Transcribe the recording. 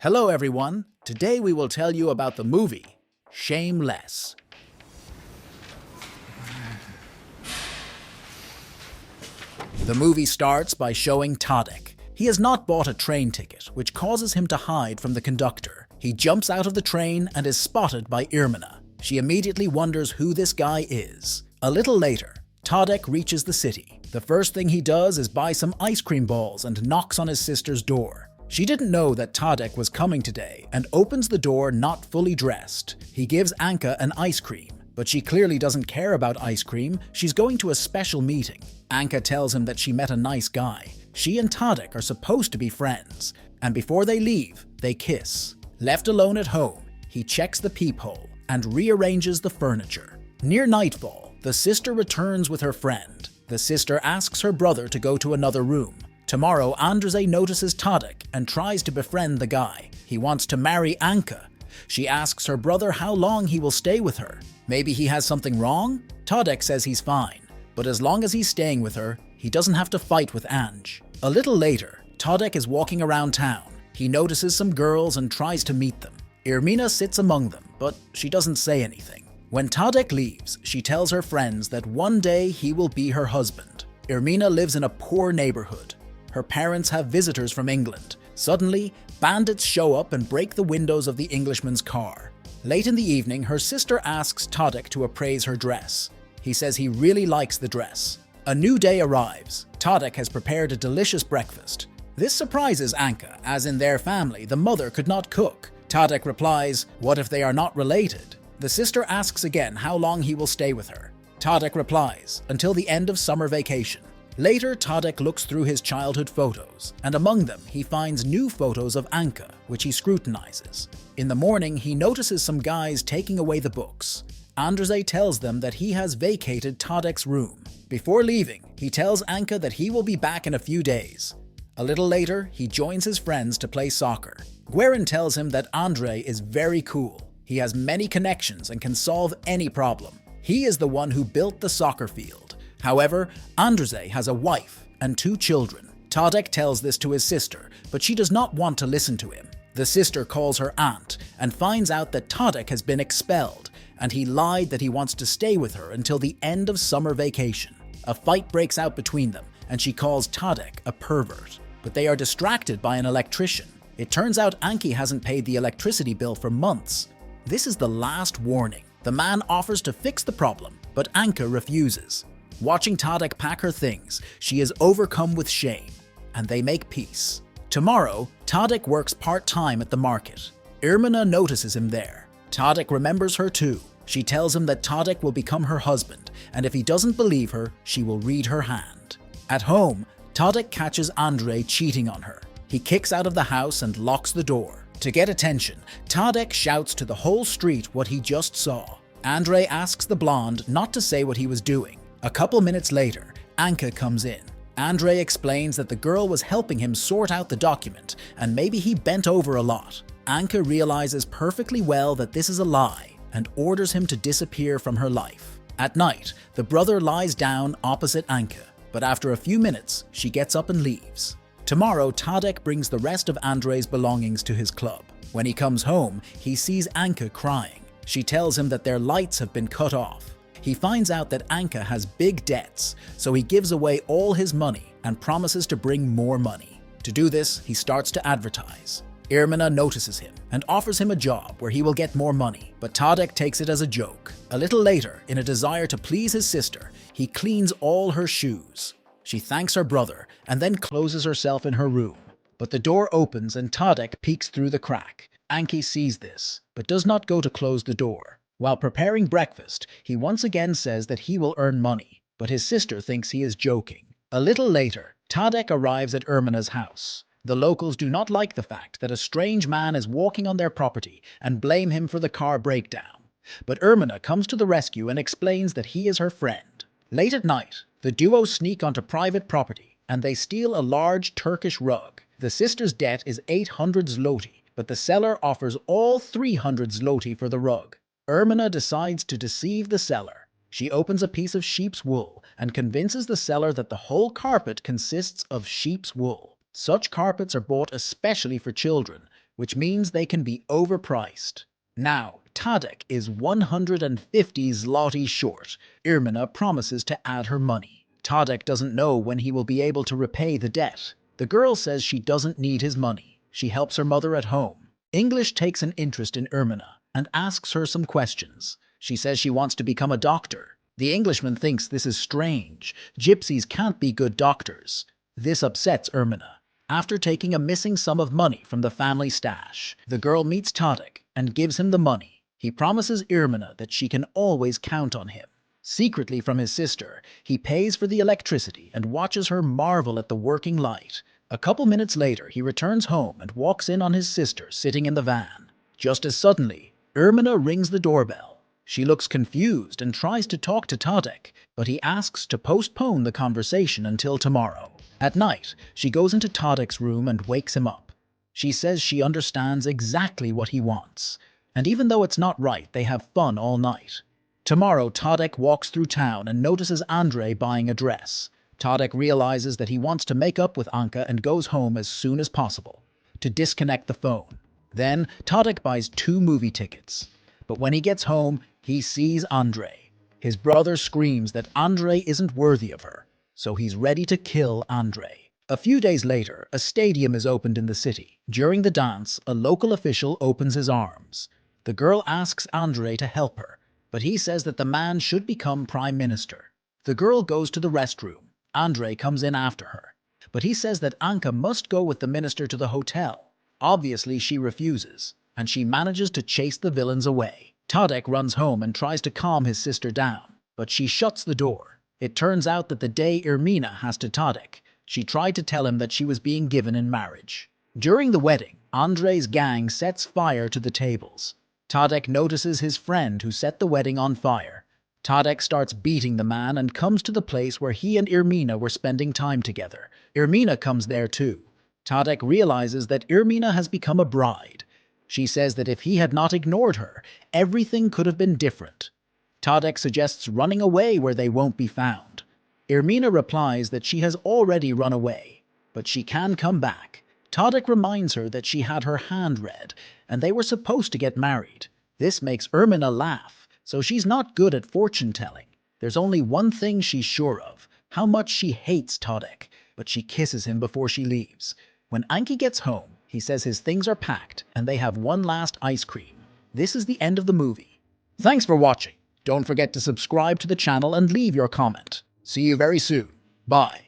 Hello everyone, today we will tell you about the movie Shameless. The movie starts by showing Tadek. He has not bought a train ticket, which causes him to hide from the conductor. He jumps out of the train and is spotted by Irmina. She immediately wonders who this guy is. A little later, Tadek reaches the city. The first thing he does is buy some ice cream balls and knocks on his sister's door. She didn't know that Tadek was coming today and opens the door not fully dressed. He gives Anka an ice cream, but she clearly doesn't care about ice cream. She's going to a special meeting. Anka tells him that she met a nice guy. She and Tadek are supposed to be friends, and before they leave, they kiss. Left alone at home, he checks the peephole and rearranges the furniture. Near nightfall, the sister returns with her friend. The sister asks her brother to go to another room. Tomorrow, Andrzej notices Tadek and tries to befriend the guy. He wants to marry Anka. She asks her brother how long he will stay with her. Maybe he has something wrong? Tadek says he's fine, but as long as he's staying with her, he doesn't have to fight with Ange. A little later, Tadek is walking around town. He notices some girls and tries to meet them. Irmina sits among them, but she doesn't say anything. When Tadek leaves, she tells her friends that one day he will be her husband. Irmina lives in a poor neighborhood. Her parents have visitors from England. Suddenly, bandits show up and break the windows of the Englishman's car. Late in the evening, her sister asks Tadek to appraise her dress. He says he really likes the dress. A new day arrives. Tadek has prepared a delicious breakfast. This surprises Anka, as in their family, the mother could not cook. Tadek replies, "What if they are not related?" The sister asks again how long he will stay with her. Tadek replies, "Until the end of summer vacation." Later, Tadek looks through his childhood photos, and among them he finds new photos of Anka, which he scrutinizes. In the morning, he notices some guys taking away the books. Andrzej tells them that he has vacated Tadek's room. Before leaving, he tells Anka that he will be back in a few days. A little later, he joins his friends to play soccer. Guerin tells him that Andrzej is very cool. He has many connections and can solve any problem. He is the one who built the soccer field. However, Andrzej has a wife and 2 children. Tadek tells this to his sister, but she does not want to listen to him. The sister calls her aunt and finds out that Tadek has been expelled, and he lied that he wants to stay with her until the end of summer vacation. A fight breaks out between them, and she calls Tadek a pervert. But they are distracted by an electrician. It turns out Anki hasn't paid the electricity bill for months. This is the last warning. The man offers to fix the problem, but Anka refuses. Watching Tadek pack her things, she is overcome with shame, and they make peace. Tomorrow, Tadek works part-time at the market. Irmina notices him there. Tadek remembers her too. She tells him that Tadek will become her husband, and if he doesn't believe her, she will read her hand. At home, Tadek catches Andrzej cheating on her. He kicks out of the house and locks the door. To get attention, Tadek shouts to the whole street what he just saw. Andrzej asks the blonde not to say what he was doing. A couple minutes later, Anka comes in. Andrzej explains that the girl was helping him sort out the document, and maybe he bent over a lot. Anka realizes perfectly well that this is a lie, and orders him to disappear from her life. At night, the brother lies down opposite Anka, but after a few minutes, she gets up and leaves. Tomorrow, Tadek brings the rest of Andrzej's belongings to his club. When he comes home, he sees Anka crying. She tells him that their lights have been cut off. He finds out that Anka has big debts, so he gives away all his money and promises to bring more money. To do this, he starts to advertise. Irmina notices him and offers him a job where he will get more money, but Tadek takes it as a joke. A little later, in a desire to please his sister, he cleans all her shoes. She thanks her brother and then closes herself in her room. But the door opens and Tadek peeks through the crack. Anki sees this, but does not go to close the door. While preparing breakfast, he once again says that he will earn money, but his sister thinks he is joking. A little later, Tadek arrives at Irmina's house. The locals do not like the fact that a strange man is walking on their property and blame him for the car breakdown. But Irmina comes to the rescue and explains that he is her friend. Late at night, the duo sneak onto private property and they steal a large Turkish rug. The sister's debt is 800 zloty, but the seller offers all 300 zloty for the rug. Irmina decides to deceive the seller. She opens a piece of sheep's wool and convinces the seller that the whole carpet consists of sheep's wool. Such carpets are bought especially for children, which means they can be overpriced. Now, Tadek is 150 zloty short. Irmina promises to add her money. Tadek doesn't know when he will be able to repay the debt. The girl says she doesn't need his money. She helps her mother at home. English takes an interest in Irmina and asks her some questions. She says she wants to become a doctor. The Englishman thinks this is strange. Gypsies can't be good doctors. This upsets Irmina. After taking a missing sum of money from the family stash, the girl meets Tadek and gives him the money. He promises Irmina that she can always count on him. Secretly from his sister, he pays for the electricity and watches her marvel at the working light. A couple minutes later, he returns home and walks in on his sister sitting in the van. Just as suddenly, Irmina rings the doorbell. She looks confused and tries to talk to Tadek, but he asks to postpone the conversation until tomorrow. At night, she goes into Tadek's room and wakes him up. She says she understands exactly what he wants, and even though it's not right, they have fun all night. Tomorrow, Tadek walks through town and notices Andrei buying a dress. Tadek realizes that he wants to make up with Anka and goes home as soon as possible to disconnect the phone. Then, Tadek buys 2 movie tickets. But when he gets home, he sees Andrei. His brother screams that Andrei isn't worthy of her, so he's ready to kill Andrei. A few days later, a stadium is opened in the city. During the dance, a local official opens his arms. The girl asks Andrei to help her, but he says that the man should become prime minister. The girl goes to the restroom. Andrei comes in after her, but he says that Anka must go with the minister to the hotel. Obviously, she refuses, and she manages to chase the villains away. Tadek runs home and tries to calm his sister down, but she shuts the door. It turns out that the day Irmina has to Tadek, she tried to tell him that she was being given in marriage. During the wedding, Andrei's gang sets fire to the tables. Tadek notices his friend who set the wedding on fire. Tadek starts beating the man and comes to the place where he and Irmina were spending time together. Irmina comes there too. Tadek realizes that Irmina has become a bride. She says that if he had not ignored her, everything could have been different. Tadek suggests running away where they won't be found. Irmina replies that she has already run away, but she can come back. Tadek reminds her that she had her hand read, and they were supposed to get married. This makes Irmina laugh, so she's not good at fortune-telling. There's only one thing she's sure of, how much she hates Tadek, but she kisses him before she leaves. When Anki gets home, he says his things are packed, and they have one last ice cream. This is the end of the movie. Thanks for watching. Don't forget to subscribe to the channel and leave your comment. See you very soon. Bye.